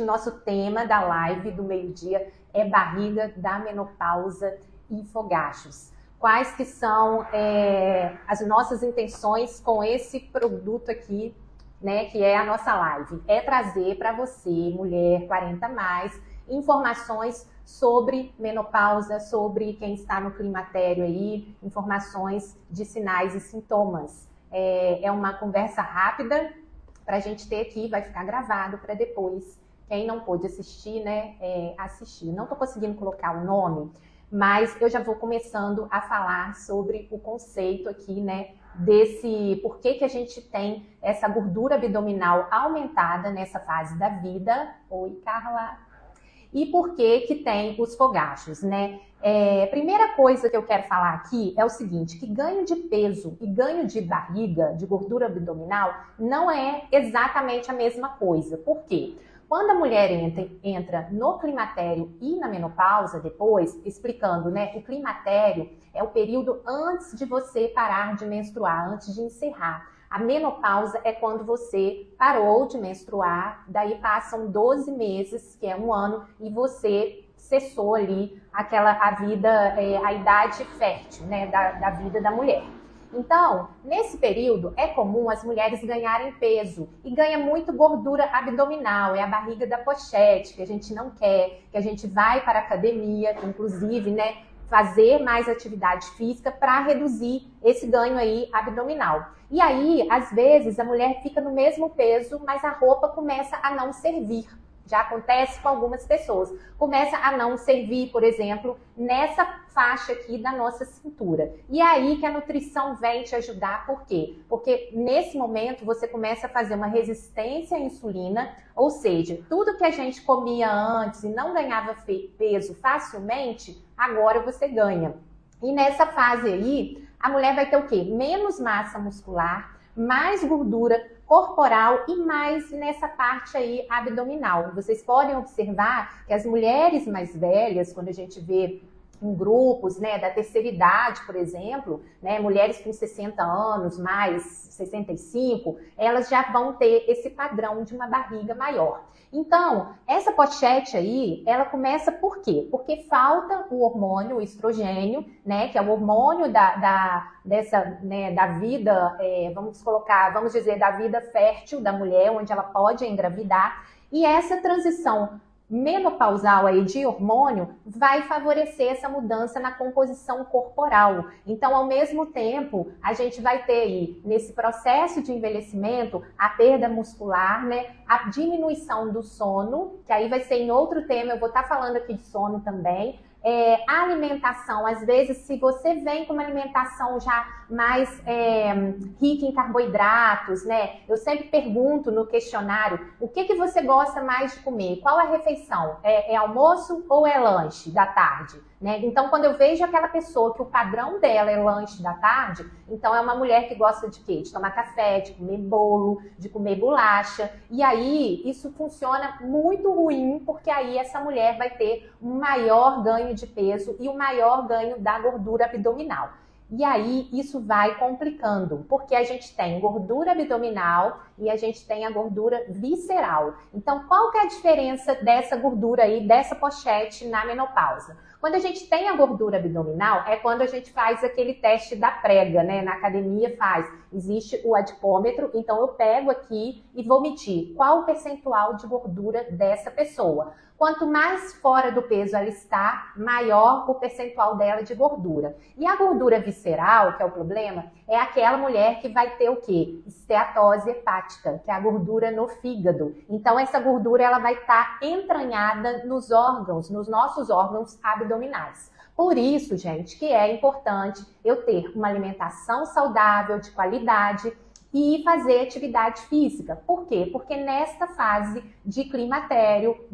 Nosso tema da live do meio-dia é barriga da menopausa e fogachos. Quais que são as nossas intenções com esse produto aqui, né, que é a nossa live? É trazer para você, mulher 40 mais, informações sobre menopausa, sobre quem está no climatério aí, informações de sinais e sintomas. É uma conversa rápida para a gente ter aqui, vai ficar gravado para depois, quem não pôde assistir, né, assistir. Não estou conseguindo colocar o nome, mas eu já vou começando a falar sobre o conceito aqui, né, desse por que a gente tem essa gordura abdominal aumentada nessa fase da vida. Oi, Carla. E por que tem os fogachos, né? Primeira coisa que eu quero falar aqui é o seguinte, que ganho de peso e ganho de barriga, de gordura abdominal, não é exatamente a mesma coisa. Por quê? Quando a mulher entra no climatério e na menopausa, depois, explicando, né? O climatério é o período antes de você parar de menstruar, antes de encerrar. A menopausa é quando você parou de menstruar, daí passam 12 meses, que é um ano, e você cessou ali a idade fértil, né, da vida da mulher. Então, nesse período, é comum as mulheres ganharem peso e ganha muito gordura abdominal, é a barriga da pochete, que a gente não quer, que a gente vai para a academia, inclusive, né, fazer mais atividade física para reduzir esse ganho aí abdominal. E aí, às vezes, a mulher fica no mesmo peso, mas a roupa começa a não servir. Já acontece com algumas pessoas. Começa a não servir, por exemplo, nessa faixa aqui da nossa cintura. E aí que a nutrição vem te ajudar, por quê? Porque nesse momento você começa a fazer uma resistência à insulina, ou seja, tudo que a gente comia antes e não ganhava peso facilmente, agora você ganha. E nessa fase aí, a mulher vai ter o quê? Menos massa muscular, mais gordura corporal e mais nessa parte aí abdominal. Vocês podem observar que as mulheres mais velhas, quando a gente vê em grupos, né, da terceira idade, por exemplo, né, mulheres com 60 anos, mais 65, elas já vão ter esse padrão de uma barriga maior. Então, essa pochete aí, ela começa por quê? Porque falta o hormônio, o estrogênio, né, que é o hormônio da vida, vamos dizer, da vida fértil da mulher, onde ela pode engravidar, e essa transição menopausal aí de hormônio vai favorecer essa mudança na composição corporal. Então, ao mesmo tempo, a gente vai ter aí, nesse processo de envelhecimento, a perda muscular, né? A diminuição do sono, que aí vai ser em outro tema, eu vou estar falando aqui de sono também. A alimentação, às vezes, se você vem com uma alimentação já mais rica em carboidratos, né? Eu sempre pergunto no questionário, o que você gosta mais de comer? Qual é a refeição? É almoço ou é lanche da tarde? Né? Então, quando eu vejo aquela pessoa que o padrão dela é lanche da tarde, então é uma mulher que gosta de quê? De tomar café, de comer bolo, de comer bolacha. E aí, isso funciona muito ruim, porque aí essa mulher vai ter um maior ganho de peso e um maior ganho da gordura abdominal. E aí, isso vai complicando, porque a gente tem gordura abdominal e a gente tem a gordura visceral. Então, qual que é a diferença dessa gordura aí, dessa pochete na menopausa? Quando a gente tem a gordura abdominal, é quando a gente faz aquele teste da prega, né? Na academia faz. Existe o adipômetro, então eu pego aqui e vou medir qual o percentual de gordura dessa pessoa. Quanto mais fora do peso ela está, maior o percentual dela de gordura. E a gordura visceral, que é o problema, é aquela mulher que vai ter o quê? Esteatose hepática, que é a gordura no fígado. Então, essa gordura ela vai estar entranhada nos órgãos, nos nossos órgãos abdominais. Por isso, gente, que é importante eu ter uma alimentação saudável, de qualidade, e fazer atividade física. Por quê? Porque nesta fase de climatério /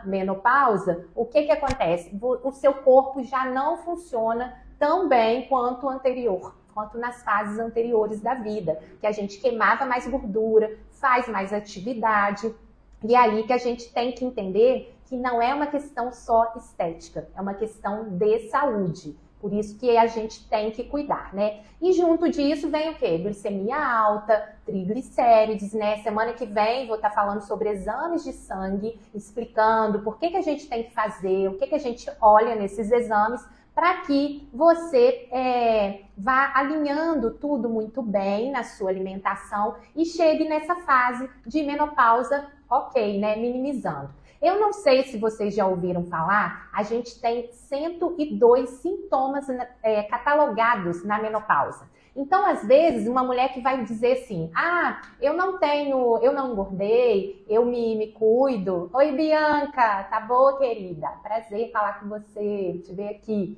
menopausa, o que acontece? O seu corpo já não funciona tão bem quanto o anterior, quanto nas fases anteriores da vida, que a gente queimava mais gordura, faz mais atividade, e aí que a gente tem que entender que não é uma questão só estética, é uma questão de saúde. Por isso que a gente tem que cuidar, né? E junto disso vem o quê? Glicemia alta, triglicérides, né? Semana que vem vou estar falando sobre exames de sangue, explicando por que a gente tem que fazer, o que a gente olha nesses exames, para que você vá alinhando tudo muito bem na sua alimentação e chegue nessa fase de menopausa, ok, né? Minimizando. Eu não sei se vocês já ouviram falar, a gente tem 102 sintomas catalogados na menopausa. Então, às vezes, uma mulher que vai dizer assim, eu não engordei, eu me cuido. Oi, Bianca, tá boa, querida? Prazer falar com você, te ver aqui.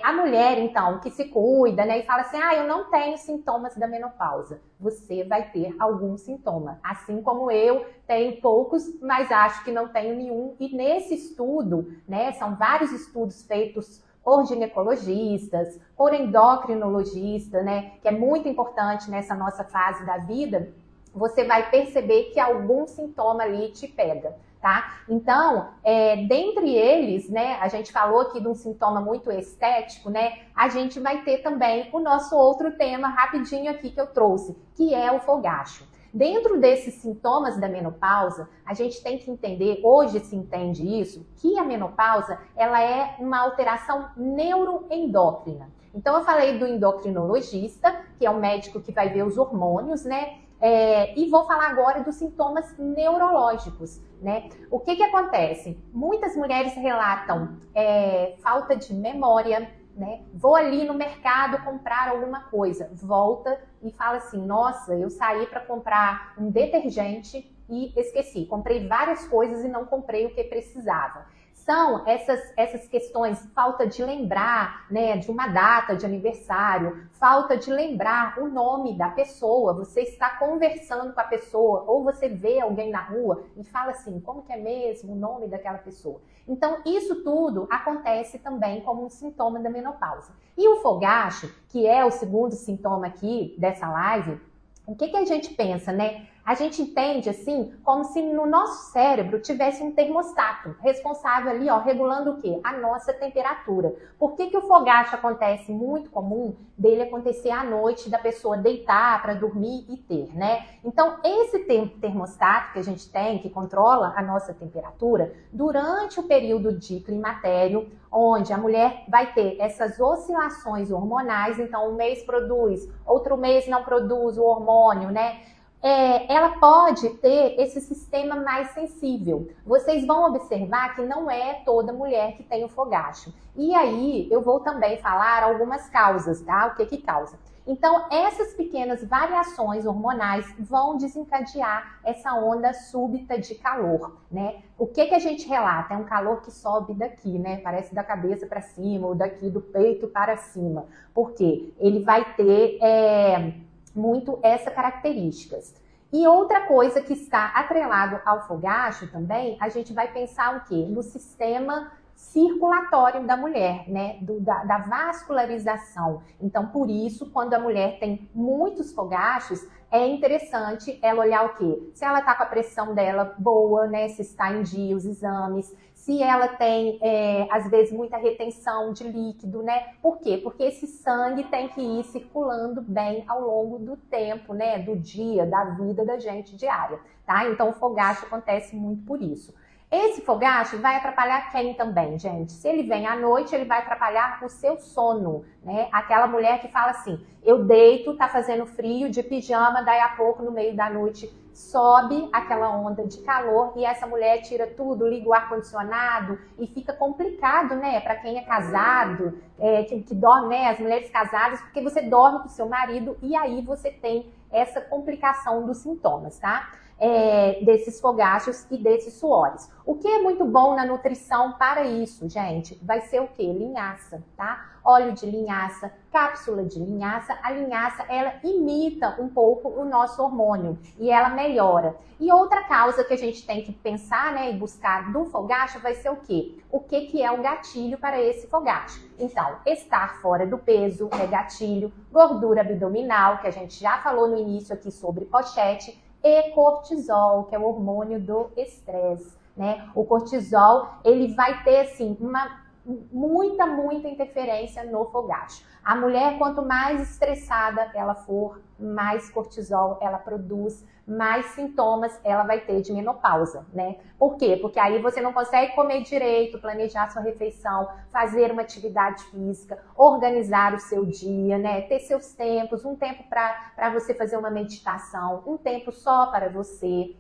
A mulher, então, que se cuida, né, e fala assim, eu não tenho sintomas da menopausa. Você vai ter algum sintoma. Assim como eu tenho poucos, mas acho que não tenho nenhum. E nesse estudo, né, são vários estudos feitos por ginecologistas, por endocrinologistas, né, que é muito importante nessa nossa fase da vida, você vai perceber que algum sintoma ali te pega. Tá? Então, dentre eles, né, a gente falou aqui de um sintoma muito estético, né, a gente vai ter também o nosso outro tema rapidinho aqui que eu trouxe, que é o fogacho. Dentro desses sintomas da menopausa, a gente tem que entender, hoje se entende isso, que a menopausa ela é uma alteração neuroendócrina. Então, eu falei do endocrinologista, que é o médico que vai ver os hormônios, né? E vou falar agora dos sintomas neurológicos, né? O que acontece? Muitas mulheres relatam falta de memória, né? Vou ali no mercado comprar alguma coisa, volta e fala assim, nossa, eu saí para comprar um detergente e esqueci, comprei várias coisas e não comprei o que precisava. São essas questões, falta de lembrar, né, de uma data de aniversário, falta de lembrar o nome da pessoa, você está conversando com a pessoa, ou você vê alguém na rua e fala assim, como que é mesmo o nome daquela pessoa? Então, isso tudo acontece também como um sintoma da menopausa. E o fogacho, que é o segundo sintoma aqui dessa live, o que a gente pensa, né? A gente entende assim, como se no nosso cérebro tivesse um termostato responsável ali, ó, regulando o quê? A nossa temperatura. Por que o fogacho acontece? Muito comum dele acontecer à noite, da pessoa deitar para dormir e ter, né? Então, esse termostato que a gente tem, que controla a nossa temperatura, durante o período de climatério, onde a mulher vai ter essas oscilações hormonais, então um mês produz, outro mês não produz o hormônio, né? Ela pode ter esse sistema mais sensível. Vocês vão observar que não é toda mulher que tem o fogacho. E aí, eu vou também falar algumas causas, tá? O que causa? Então, essas pequenas variações hormonais vão desencadear essa onda súbita de calor, né? O que a gente relata? É um calor que sobe daqui, né? Parece da cabeça para cima ou daqui do peito para cima. Por quê? Ele vai ter muito essas características. E outra coisa que está atrelado ao fogacho também, a gente vai pensar o quê? No sistema circulatório da mulher, né? Da vascularização. Então, por isso, quando a mulher tem muitos fogachos, é interessante ela olhar o quê? Se ela está com a pressão dela boa, né? Se está em dia os exames, se ela tem, às vezes, muita retenção de líquido, né? Por quê? Porque esse sangue tem que ir circulando bem ao longo do tempo, né? Do dia, da vida da gente diária, tá? Então, o fogacho acontece muito por isso. Esse fogacho vai atrapalhar quem também, gente? Se ele vem à noite, ele vai atrapalhar o seu sono, né? Aquela mulher que fala assim, eu deito, tá fazendo frio, de pijama, daí a pouco, no meio da noite, sobe aquela onda de calor e essa mulher tira tudo, liga o ar-condicionado e fica complicado, né? Para quem é casado, que dorme, né? As mulheres casadas, porque você dorme com o seu marido e aí você tem essa complicação dos sintomas, tá? Desses fogachos e desses suores. O que é muito bom na nutrição para isso, gente, vai ser o quê? Linhaça, tá? Óleo de linhaça, cápsula de linhaça. A linhaça, ela imita um pouco o nosso hormônio e ela melhora. E outra causa que a gente tem que pensar, né, e buscar do fogacho vai ser o quê? O que é o gatilho para esse fogacho? Então, estar fora do peso é gatilho, gordura abdominal, que a gente já falou no início aqui sobre pochete, e cortisol, que é o hormônio do estresse, né? O cortisol, ele vai ter, assim, muita interferência no fogacho. A mulher, quanto mais estressada ela for, mais cortisol ela produz, mais sintomas ela vai ter de menopausa, né? Por quê? Porque aí você não consegue comer direito, planejar sua refeição, fazer uma atividade física, organizar o seu dia, né? Ter seus tempos, um tempo para você fazer uma meditação, um tempo só para você,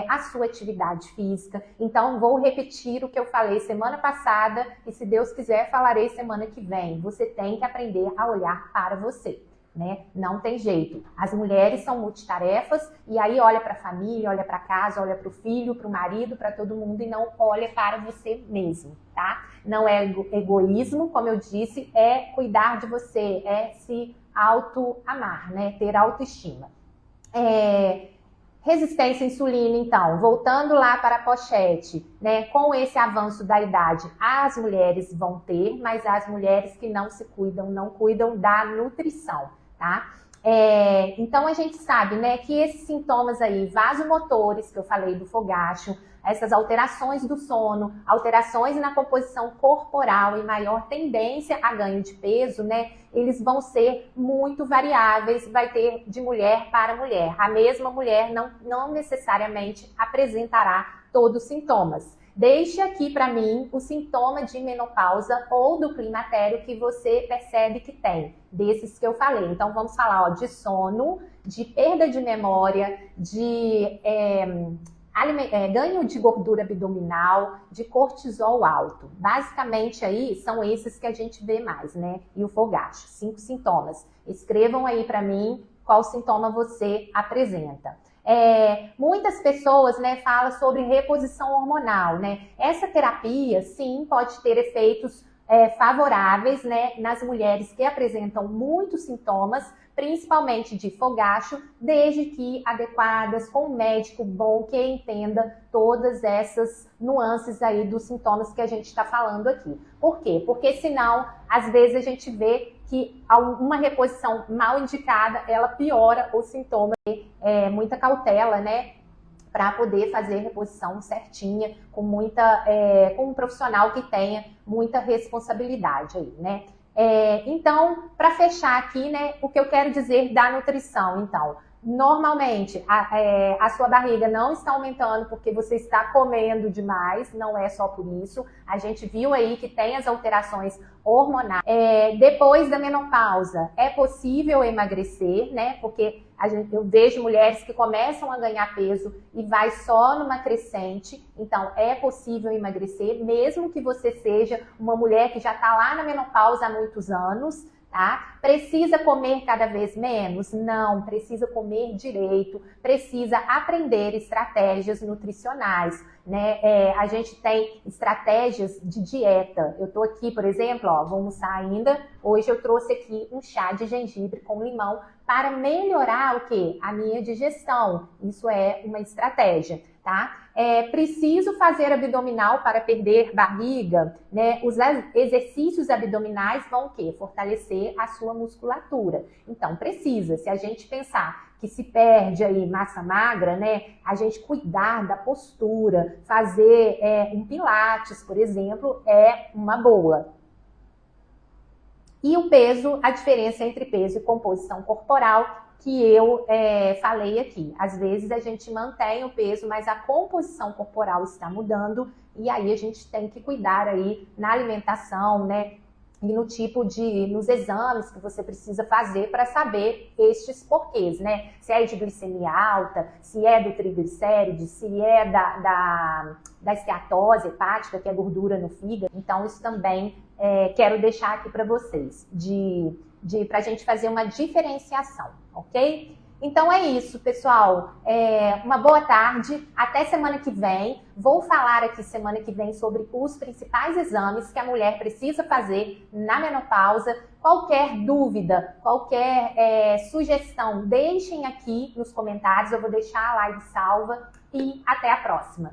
a sua atividade física. Então, vou repetir o que eu falei semana passada e, se Deus quiser, falarei semana que vem. Você tem que aprender a olhar para você. Né? Não tem jeito. As mulheres são multitarefas e aí olha para a família, olha para casa, olha para o filho, para o marido, para todo mundo e não olha para você mesmo, tá? Não é egoísmo, como eu disse, é cuidar de você, é se auto-amar, né? Ter autoestima. Resistência à insulina, então, voltando lá para a pochete, né? Com esse avanço da idade, as mulheres vão ter, mas as mulheres que não se cuidam, não cuidam da nutrição. Tá? Então a gente sabe, né, que esses sintomas aí, vasomotores, que eu falei do fogacho, essas alterações do sono, alterações na composição corporal e maior tendência a ganho de peso, né, eles vão ser muito variáveis, vai ter de mulher para mulher. A mesma mulher não necessariamente apresentará todos os sintomas. Deixe aqui para mim o sintoma de menopausa ou do climatério que você percebe que tem, desses que eu falei. Então, vamos falar de sono, de perda de memória, de ganho de gordura abdominal, de cortisol alto. Basicamente, aí, são esses que a gente vê mais, né? E o fogacho, 5 sintomas. Escrevam aí para mim qual sintoma você apresenta. Muitas pessoas, né, falam sobre reposição hormonal, né? Essa terapia, sim, pode ter efeitos favoráveis, né, nas mulheres que apresentam muitos sintomas, principalmente de fogacho, desde que adequadas, com um médico bom que entenda todas essas nuances aí dos sintomas que a gente está falando aqui. Por quê? Porque senão, às vezes a gente vê que uma reposição mal indicada, ela piora os sintomas. Muita cautela, né, para poder fazer a reposição certinha, com um profissional que tenha muita responsabilidade aí, né? Então, para fechar aqui, né, o que eu quero dizer da nutrição, então, normalmente a sua barriga não está aumentando porque você está comendo demais, não é só por isso. A gente viu aí que tem as alterações hormonais. Depois da menopausa, é possível emagrecer, né? Porque eu vejo mulheres que começam a ganhar peso e vai só numa crescente. Então, é possível emagrecer, mesmo que você seja uma mulher que já está lá na menopausa há muitos anos. Tá? Precisa comer cada vez menos? Não, precisa comer direito, precisa aprender estratégias nutricionais, né? A gente tem estratégias de dieta. Eu tô aqui, por exemplo, vou almoçar ainda. Hoje eu trouxe aqui um chá de gengibre com limão para melhorar o quê? A minha digestão. Isso é uma estratégia, tá? Preciso fazer abdominal para perder barriga, né? Os exercícios abdominais vão o quê? Fortalecer a sua musculatura. Então, precisa. Se a gente pensar que se perde aí massa magra, né? A gente cuidar da postura, fazer um pilates, por exemplo, é uma boa. E o peso, a diferença entre peso e composição corporal, que eu falei aqui. Às vezes a gente mantém o peso, mas a composição corporal está mudando e aí a gente tem que cuidar aí na alimentação, né? E nos exames que você precisa fazer para saber estes porquês, né? Se é de glicemia alta, se é do triglicéride, se é da esteatose hepática, que é gordura no fígado. Então, isso também quero deixar aqui para vocês, para a gente fazer uma diferenciação, ok? Então é isso, pessoal. Uma boa tarde. Até semana que vem. Vou falar aqui semana que vem sobre os principais exames que a mulher precisa fazer na menopausa. Qualquer dúvida, qualquer sugestão, deixem aqui nos comentários. Eu vou deixar a live salva e até a próxima.